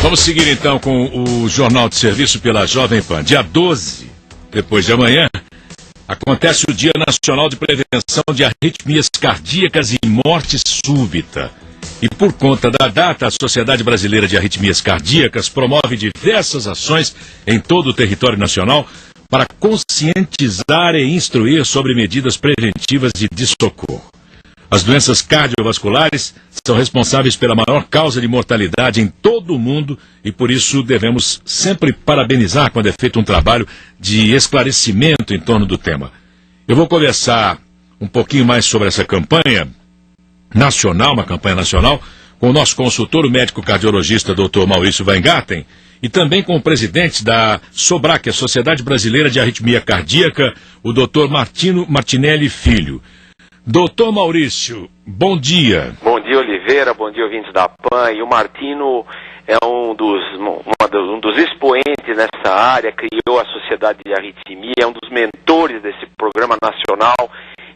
Vamos seguir então com o Jornal de Serviço pela Jovem Pan. Dia 12, depois de amanhã, acontece o Dia Nacional de Prevenção de Arritmias Cardíacas e Morte Súbita. E por conta da data, a Sociedade Brasileira de Arritmias Cardíacas promove diversas ações em todo o território nacional para conscientizar e instruir sobre medidas preventivas e de socorro. As doenças cardiovasculares são responsáveis pela maior causa de mortalidade em todo o mundo e por isso devemos sempre parabenizar quando é feito um trabalho de esclarecimento em torno do tema. Eu vou conversar um pouquinho mais sobre essa campanha nacional, uma campanha nacional, com o nosso consultor, o médico cardiologista Dr. Maurício Weingarten, e também com o presidente da SOBRAC, a Sociedade Brasileira de Arritmia Cardíaca, o Dr. Martinelli Filho. Doutor Maurício, bom dia. Bom dia, Oliveira, bom dia, ouvintes da PAN. E o Martino é um dos expoentes nessa área, criou a Sociedade de Arritmia, é um dos mentores desse programa nacional,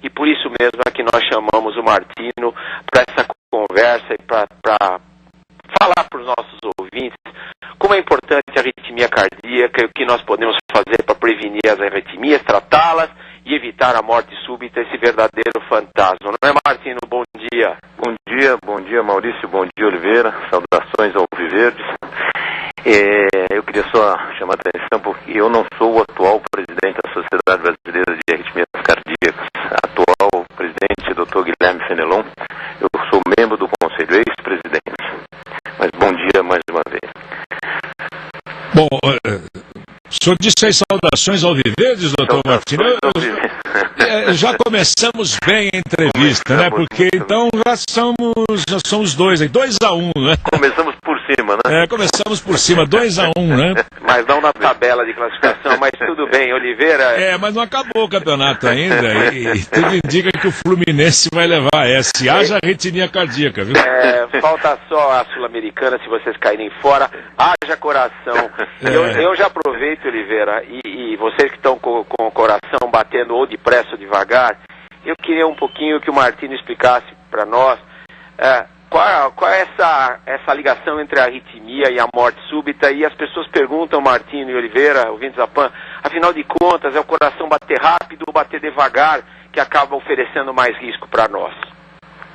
e por isso mesmo é que nós chamamos o Martino para essa conversa e para falar para os nossos ouvintes como é importante a arritmia cardíaca e o que nós podemos fazer para prevenir as arritmias, tratá-las e evitar a morte súbita, esse verdadeiro fantasma. Não é, Martino? Bom dia. Bom dia, Maurício, bom dia, Oliveira, saudações ao Viverdes. Eu queria só chamar a atenção porque eu não sou o atual presidente da Sociedade Brasileira de Arritmias Cardíacas. Atual presidente, Dr. Guilherme Fenelon. Eu sou membro do Conselho, ex-presidente. Mas bom dia mais uma vez. Bom, o senhor disse aí saudações ao Viverdes, doutor Martino. Já começamos bem a entrevista, né? Porque então já somos dois, 2-1, né? Começamos por cima, né? Começamos por cima, 2-1, né? Mas não na tabela de classificação, mas tudo bem, Oliveira. Mas não acabou o campeonato ainda, e tudo indica que o Fluminense vai levar essa. Haja arritmia cardíaca, viu? Falta só a Sul-Americana, se vocês caírem fora, haja coração. Eu já aproveito, Oliveira, e vocês que estão com o coração batendo ou depressa ou devagar, eu queria um pouquinho que o Martino explicasse para nós qual é essa ligação entre a arritmia e a morte súbita. E as pessoas perguntam, Martino e Oliveira, ouvintes da PAN, afinal de contas, é o coração bater rápido ou bater devagar que acaba oferecendo mais risco para nós?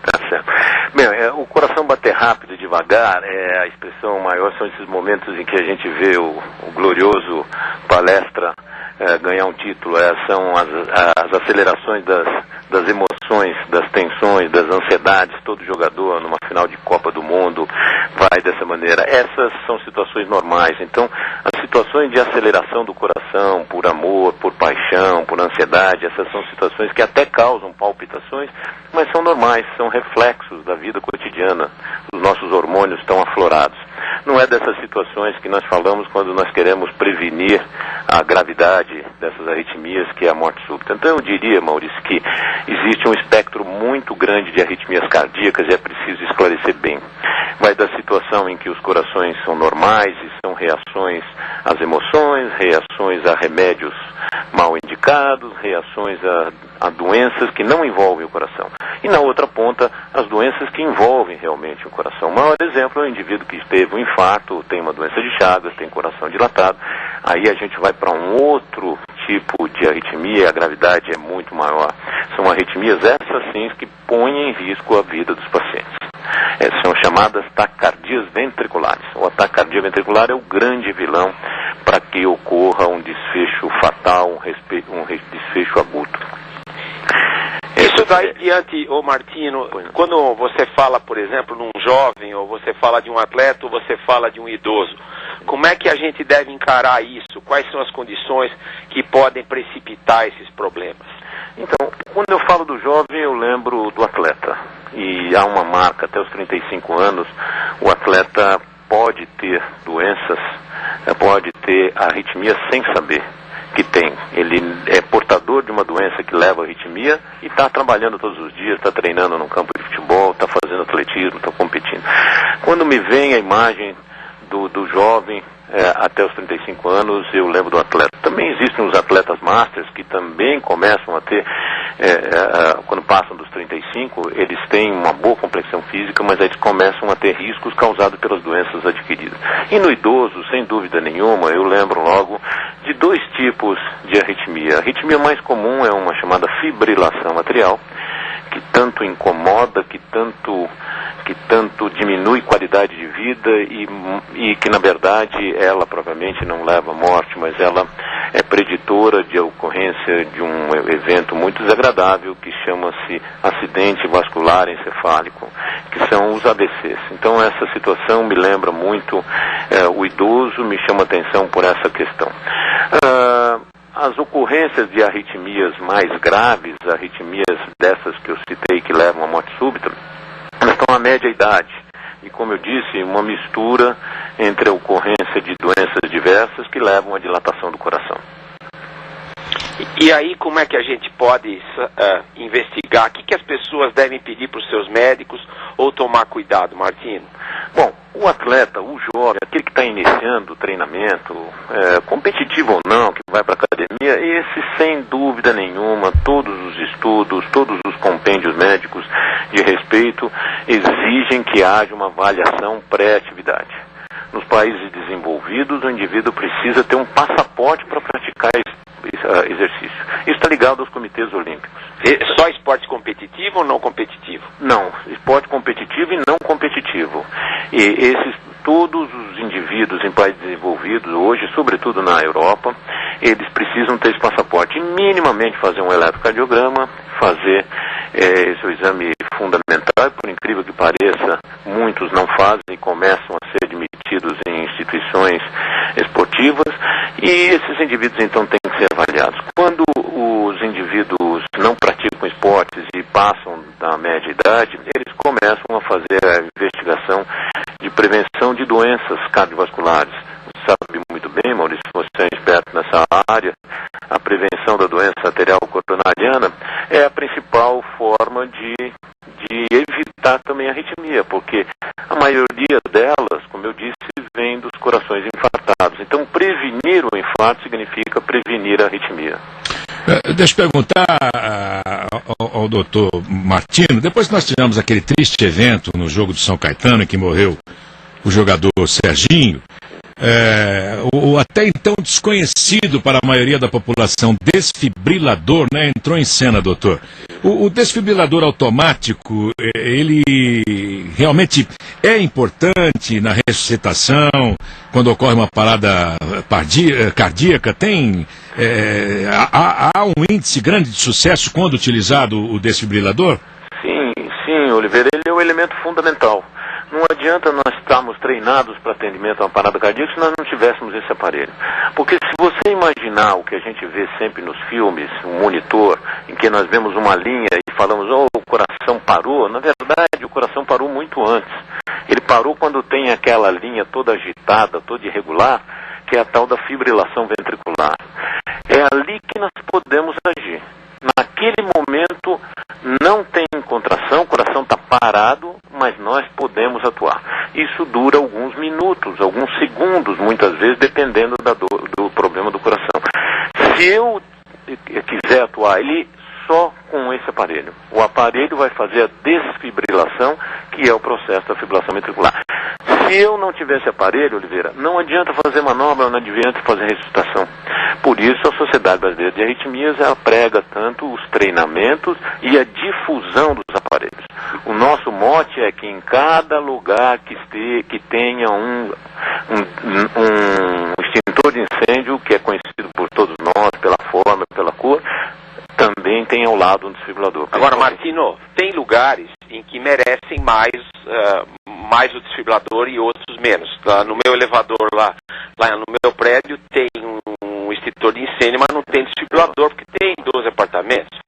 Tá certo. Bem, o coração bater rápido e devagar, a expressão maior são esses momentos em que a gente vê o glorioso Palestra ganhar um título. São as acelerações das emoções, das tensões, das ansiedades. Todo jogador numa final de Copa do Mundo vai dessa maneira. Essas são situações normais. Então, as situações de aceleração do coração por amor, por paixão, por ansiedade, essas são situações que até causam palpitações, mas são normais, são reflexos da vida cotidiana. Os nossos hormônios estão aflorados. Não é dessas situações que nós falamos quando nós queremos prevenir a gravidade dessas arritmias, que é a morte súbita. Então eu diria, Maurício, que existe um espectro muito grande de arritmias cardíacas e é preciso esclarecer bem. Vai da situação em que os corações são normais e são reações às emoções, reações a remédios mal indicados, reações a doenças que não envolvem o coração. E na outra ponta, as doenças que envolvem realmente o coração. O maior exemplo é o indivíduo que teve um infarto, tem uma doença de Chagas, tem coração dilatado. Aí a gente vai para um outro tipo de arritmia, a gravidade é muito maior. São arritmias essas sim que põem em risco a vida dos pacientes. São chamadas taquicardias ventriculares. O ataque cardíaco ventricular é o grande vilão para que ocorra um desfecho fatal, um desfecho agudo. Isso daí diante, Martino, quando você fala, por exemplo, num jovem, ou você fala de um atleta, ou você fala de um idoso, como é que a gente deve encarar isso? Quais são as condições que podem precipitar esses problemas? Então, quando eu falo do jovem, eu lembro do atleta. E há uma marca, até os 35 anos, o atleta pode ter doenças, pode ter arritmia sem saber que tem. Ele é portador de uma doença que leva a arritmia e está trabalhando todos os dias, está treinando no campo de futebol, está fazendo atletismo, está competindo. Quando me vem a imagem do jovem até os 35 anos, eu lembro do atleta. Também existem os atletas masters que também começam a ter quando passam dos 35, eles têm uma boa complexão física, mas eles começam a ter riscos causados pelas doenças adquiridas. E no idoso, sem dúvida nenhuma, eu lembro logo de 2 tipos de arritmia. A arritmia mais comum é uma chamada fibrilação atrial, que tanto incomoda, que tanto diminui qualidade de vida e que, na verdade, ela provavelmente não leva à morte, mas ela é preditora de ocorrência de um evento muito desagradável que chama-se acidente vascular encefálico, que são os AVCs. Então, essa situação me lembra muito o idoso, me chama atenção por essa questão. As ocorrências de arritmias mais graves, arritmias dessas que eu citei que levam à morte súbita, elas estão à média idade. E, como eu disse, uma mistura entre a ocorrência de doenças diversas que levam à dilatação do coração. E aí, como é que a gente pode investigar? O que as pessoas devem pedir para os seus médicos ou tomar cuidado, Martino? Bom, o atleta, o jovem, aquele que está iniciando o treinamento, competitivo ou não, que vai para a academia, esse, sem dúvida nenhuma, todos os estudos, todos os compêndios médicos de respeito exigem que haja uma avaliação pré-atividade. Nos países desenvolvidos, o indivíduo precisa ter um passaporte para praticar exercício. Isso está ligado aos comitês olímpicos. Só esporte competitivo ou não competitivo? Não, esporte competitivo e não competitivo. E todos os indivíduos em países desenvolvidos hoje, sobretudo na Europa, eles precisam ter esse passaporte e minimamente fazer um eletrocardiograma, fazer esse exame fundamental. Por incrível que pareça, muitos não fazem e começam a ser admitidos em instituições esportivas, e esses indivíduos então têm que ser avaliados. Quando os indivíduos não praticam esportes e passam da média idade, eles começam a fazer a investigação de prevenção de doenças cardiovasculares. Você sabe muito bem, Maurício, você é experto nessa área, a prevenção da doença arterial coronariana é a principal forma de evitar também a arritmia, porque a maioria delas, como eu disse, vem dos corações infartados. Então, prevenir o infarto significa prevenir a arritmia. Deixa eu perguntar ao doutor Martino, depois que nós tivemos aquele triste evento no jogo do São Caetano, em que morreu o jogador Serginho, o até então desconhecido para a maioria da população desfibrilador, né, entrou em cena, doutor. O desfibrilador automático, ele realmente é importante na ressuscitação, quando ocorre uma parada cardíaca? Há um índice grande de sucesso quando utilizado o desfibrilador? Sim, Oliveira, ele é um elemento fundamental. Não adianta nós estarmos treinados para atendimento a uma parada cardíaca se nós não tivéssemos esse aparelho. Porque se você imaginar o que a gente vê sempre nos filmes, um monitor, em que nós vemos uma linha e falamos, o coração parou, na verdade o coração parou muito antes. Ele parou quando tem aquela linha toda agitada, toda irregular, que é a tal da fibrilação ventricular. É ali que nós podemos agir. Naquele momento não tem contração, o coração está parado, mas nós podemos atuar. Isso dura alguns minutos, alguns segundos, muitas vezes, dependendo do problema do coração. Se eu quiser atuar, ele só com esse aparelho. O aparelho vai fazer a desfibrilação, que é o processo da fibrilação ventricular. Se eu não tivesse aparelho, Oliveira, não adianta fazer manobra, não adianta fazer ressuscitação. Por isso, a Sociedade Brasileira de Arritmias prega tanto os treinamentos e a difusão dos aparelhos. O nosso mote é que em cada lugar que tenha um extintor de incêndio, que é conhecido por todos nós, pela forma, pela cor, também tem ao lado um desfibrilador. Agora, Martino, tem lugares em que merecem mais o desfibrilador e outros menos. No meu elevador lá no meu prédio tem um extintor de incêndio, mas não tem desfibrilador porque tem 12 apartamentos.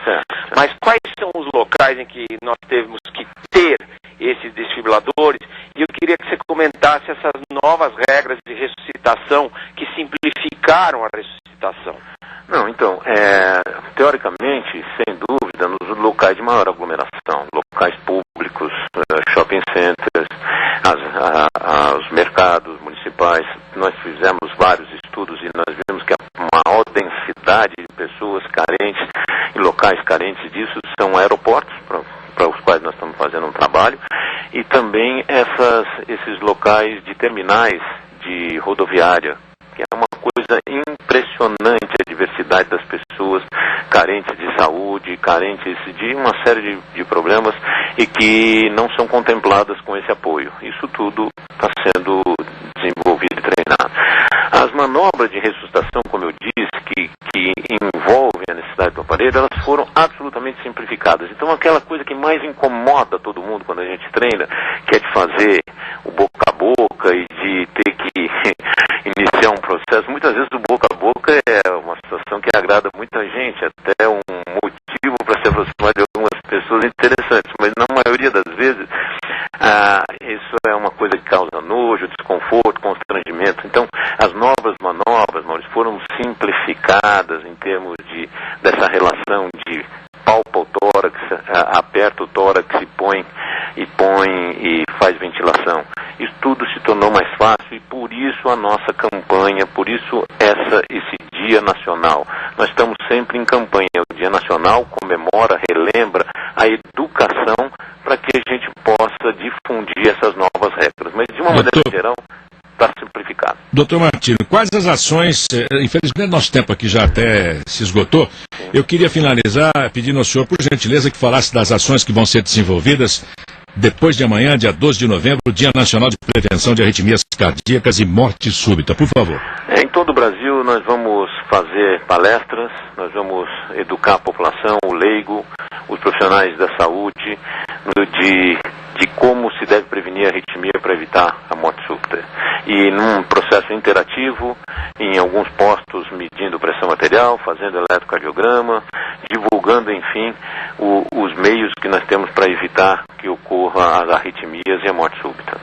Mas quais são os locais em que nós temos que ter esses desfibriladores? E eu queria que você comentasse essas novas regras de ressuscitação que simplificaram a ressuscitação. Não, então, teoricamente, sem dúvida, nos locais de maior aglomeração, locais públicos, shopping centers, os mercados municipais, nós fizemos vários estudos e nós vimos que a maior densidade de pessoas carentes em locais locais carentes disso são aeroportos, para os quais nós estamos fazendo um trabalho, e também esses locais de terminais de rodoviária, que é uma coisa impressionante a diversidade das pessoas carentes de saúde, carentes de uma série de problemas e que não são contempladas com esse apoio. Isso tudo está sendo desenvolvido e treinado. As manobras de ressuscitação, como eu disse, que envolvem a necessidade do aparelho, elas foram absolutamente simplificadas. Então, aquela coisa que mais incomoda todo mundo quando a gente treina, que é de fazer o boca a boca e de ter que iniciar um processo, muitas vezes o boca a boca é uma situação que agrada muita gente, até um motivo para se aproximar de algumas pessoas interessantes, mas na maioria das vezes isso é uma coisa que causa nojo, desconforto, constrangimento. Então, as novas manobras, Maurício, foram simplificadas em termos dessa relação de palpa o tórax, aperta o tórax e põe e faz ventilação. Isso tudo se tornou mais fácil e por isso a nossa campanha, por isso esse Dia Nacional. Nós estamos sempre em campanha. O Dia Nacional comemora, relembra a educação para que a gente possa difundir essas novas regras. Mas de uma maneira geral, está simplificado. Doutor Martino, quais as ações, infelizmente nosso tempo aqui já até se esgotou, sim. Eu queria finalizar pedindo ao senhor, por gentileza, que falasse das ações que vão ser desenvolvidas depois de amanhã, dia 12 de novembro, Dia Nacional de Prevenção de Arritmias Cardíacas e Morte Súbita. Por favor. Em todo o Brasil nós vamos fazer palestras, nós vamos educar a população, o leigo, os profissionais da saúde, de como se deve prevenir a arritmia para evitar a morte súbita. E num processo interativo, em alguns postos medindo pressão arterial, fazendo eletrocardiograma, divulgando, enfim, os meios que nós temos para evitar que ocorra as arritmias e a morte súbita.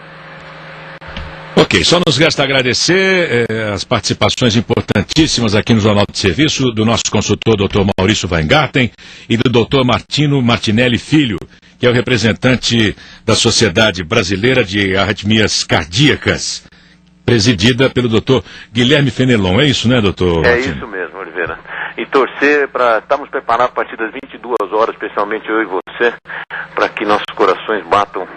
Ok, só nos resta agradecer as participações importantíssimas aqui no Jornal de Serviço do nosso consultor Dr. Maurício Weingarten e do Dr. Martino Martinelli Filho, que é o representante da Sociedade Brasileira de Arritmias Cardíacas, presidida pelo Dr. Guilherme Fenelon. É isso, né, doutor? É isso mesmo, Oliveira. E torcer estamos preparados a partir das 22 horas, especialmente eu e você, para que nossos corações batam